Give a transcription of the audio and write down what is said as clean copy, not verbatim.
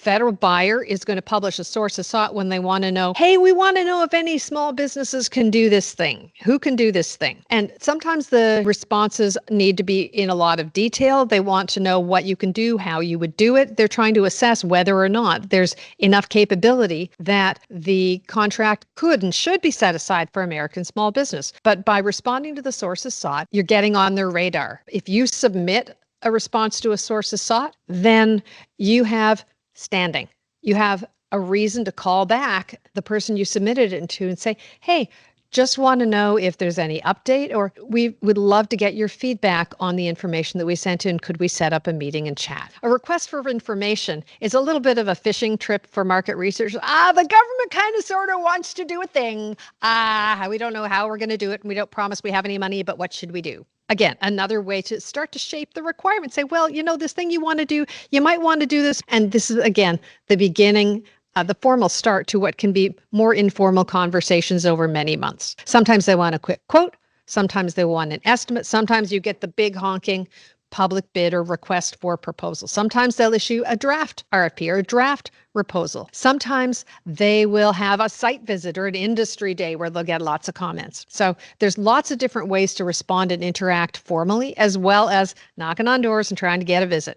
federal buyer is going to publish a source of sought when they want to know, hey, we want to know if any small businesses can do this thing. Who can do this thing? And sometimes the responses need to be in a lot of detail. They want to know what you can do, how you would do it. They're trying to assess whether or not there's enough capability that the contract could and should be set aside for American small business. But by responding to the sources sought, you're getting on their radar. If you submit a response to a source is sought, then you have standing. You have a reason to call back the person you submitted it to and say, hey, just want to know if there's any update, or we would love to get your feedback on the information that we sent in. Could we set up a meeting and chat? A request for information is a little bit of a fishing trip for market research. The government kind of sort of wants to do a thing. We don't know how we're going to do it, and we don't promise we have any money, but what should we do? Again, another way to start to shape the requirement. Say, well, this thing you want to do, you might want to do this. And this is, again, the beginning, the formal start to what can be more informal conversations over many months. Sometimes they want a quick quote. Sometimes they want an estimate. Sometimes you get the big honking public bid or request for proposal. Sometimes they'll issue a draft RFP or a draft proposal. Sometimes they will have a site visit or an industry day where they'll get lots of comments. So there's lots of different ways to respond and interact formally, as well as knocking on doors and trying to get a visit.